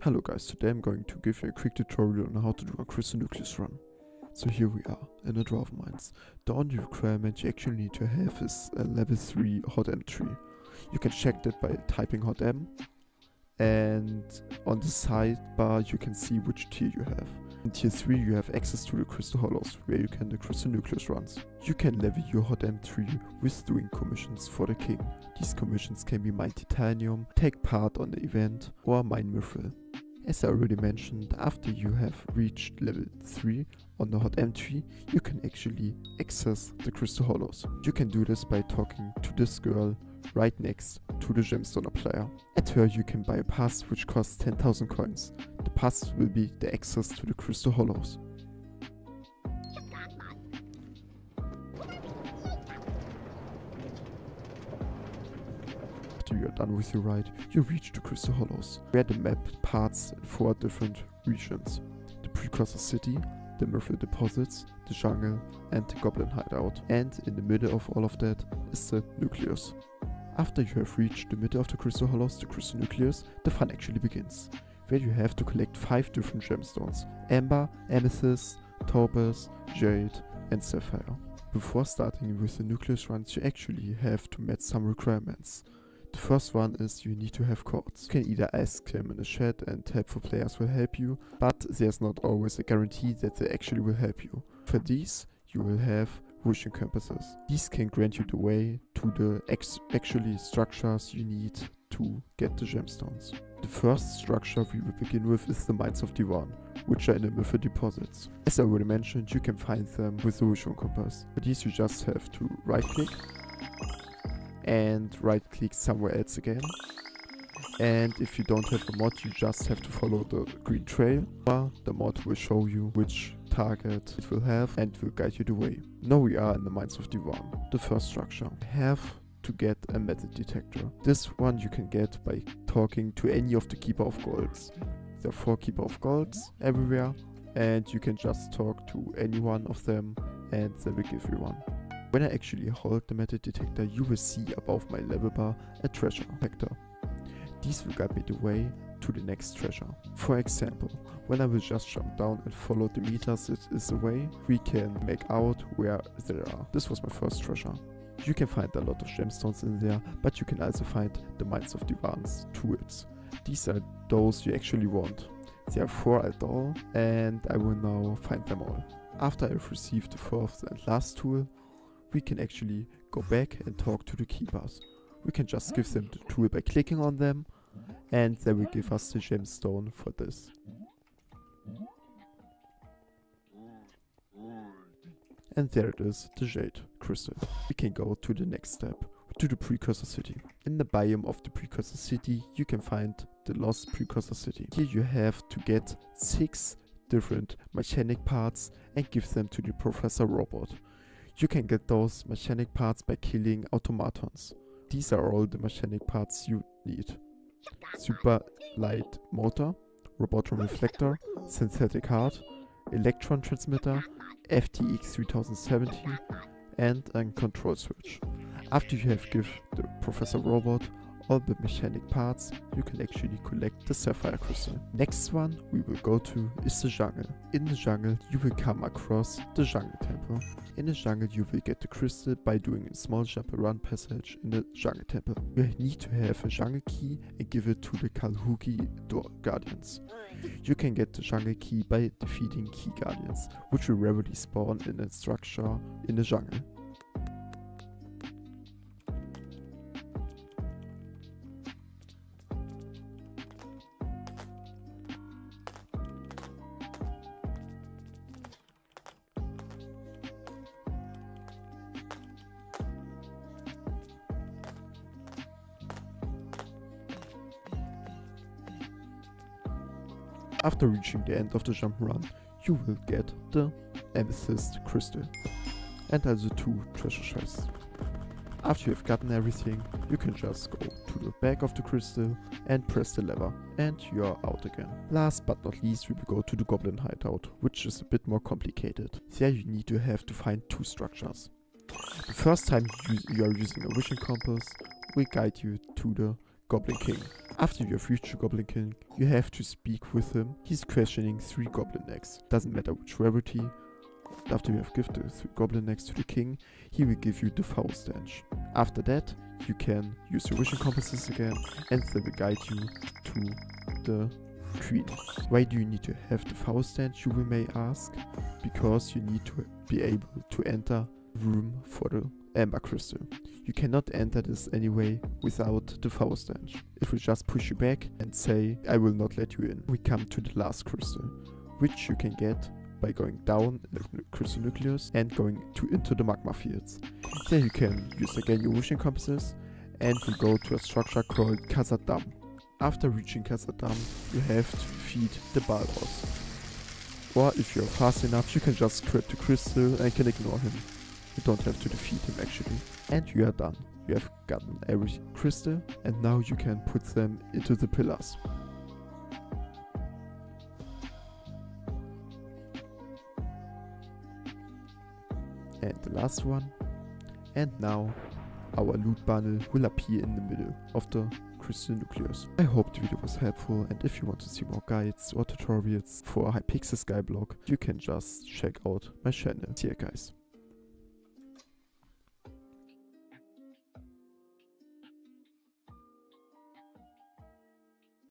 Hello guys, today I'm going to give you a quick tutorial on how to do a CRYSTAL NUCLEUS RUN. So here we are in a Dwarf Mines. The only requirement you actually need to have is a level 3 Hotm tree. You can check that by typing Hotm, and on the sidebar you can see which tier you have. In tier 3 you have access to the Crystal Hollows, where you can do CRYSTAL NUCLEUS runs. You can level your Hotm tree with doing commissions for the king. These commissions can be mine titanium, take part on the event, or mine mithril. As I already mentioned, after you have reached level 3 on the Hotm tree, you can actually access the Crystal Hollows. You can do this by talking to this girl right next to the gemstone player. At her you can buy a pass which costs 10,000 coins. The pass will be the access to the Crystal Hollows. After you are done with your ride, you reach the Crystal Hollows, where the map parts in 4 different regions: the Precursor City, the Mithril Deposits, the Jungle, and the Goblin Hideout. And in the middle of all of that is the Nucleus. After you have reached the middle of the Crystal Hollows, the Crystal Nucleus, the fun actually begins, where you have to collect 5 different gemstones: Amber, Amethyst, Topaz, Jade, and Sapphire. Before starting with the Nucleus runs, you actually have to meet some requirements. The first one is you need to have courts. You can either ask them in the chat and helpful players will help you, but there's not always a guarantee that they actually will help you. For these, you will have vision compasses. These can grant you the way to the actually structures you need to get the gemstones. The first structure we will begin with is the Mines of Divan, which are in the Mithril Deposits. As I already mentioned, you can find them with the vision compass. For these you just have to right click and right click somewhere else again. And if you don't have a mod, you just have to follow the green trail. The mod will show you which target it will have and will guide you the way. Now we are in the Mines of Divan. The first structure. You have to get a metal detector. This one you can get by talking to any of the Keeper of Golds. There are 4 Keeper of Golds everywhere, and you can just talk to any one of them and they will give you one. When I actually hold the metal detector, you will see above my level bar a treasure detector. These will guide me the way to the next treasure. For example, when I will just jump down and follow the meters it is away, we can make out where they are. This was my first treasure. You can find a lot of gemstones in there, but you can also find the Mines of Divan's tools. These are those you actually want. There are 4 at all, and I will now find them all. After I've received the 4th and last tool, we can actually go back and talk to the keepers. We can just give them the tool by clicking on them, and they will give us the gemstone for this. And there it is, the Jade Crystal. We can go to the next step, to the Precursor City. In the biome of the Precursor City, you can find the Lost Precursor City. Here you have to get 6 different mechanic parts and give them to the Professor Robot. You can get those mechanic parts by killing automatons. These are all the mechanic parts you need: Super Light Motor, Robotron Reflector, Synthetic Heart, Electron Transmitter, FTX 3070, and a control switch. After you have given the Professor Robot all the mechanic parts, you can actually collect the Sapphire Crystal. Next one we will go to is the jungle. In the jungle you will come across the Jungle Temple. In the jungle you will get the crystal by doing a small jump around passage in the Jungle Temple. You need to have a jungle key and give it to the Kalhuki Guardians. You can get the jungle key by defeating key guardians, which will rarely spawn in a structure in the jungle. After reaching the end of the jump run, you will get the Amethyst Crystal and also 2 treasure chests. After you have gotten everything, you can just go to the back of the crystal and press the lever, and you are out again. Last but not least, we will go to the Goblin Hideout, which is a bit more complicated. There you need to have to find 2 structures. The first time you are using a vision compass will guide you to the Goblin King. After you have reached the Goblin King, you have to speak with him. He's questioning 3 goblin eggs. Doesn't matter which rarity. After you have given the 3 goblin eggs to the king, he will give you the foul stench. After that, you can use your vision compasses again, and they will guide you to the queen. Why do you need to have the foul stench, you may ask? Because you need to be able to enter the room for the Amber Crystal. You cannot enter this anyway without the foul stench. It will just push you back and say, I will not let you in. We come to the last crystal, which you can get by going down in the crystal nucleus and going into the magma fields. There you can use again your vision compasses, and we go to a structure called Khazad-dûm. After reaching Khazad-dûm, you have to defeat the Balrog. Or if you are fast enough, you can just grab the crystal and can ignore him. You don't have to defeat him actually. And you are done. You have gotten every crystal, and now you can put them into the pillars. And the last one. And now our loot bundle will appear in the middle of the crystal nucleus. I hope the video was helpful, and if you want to see more guides or tutorials for a Hypixel Skyblock, you can just check out my channel. See ya guys.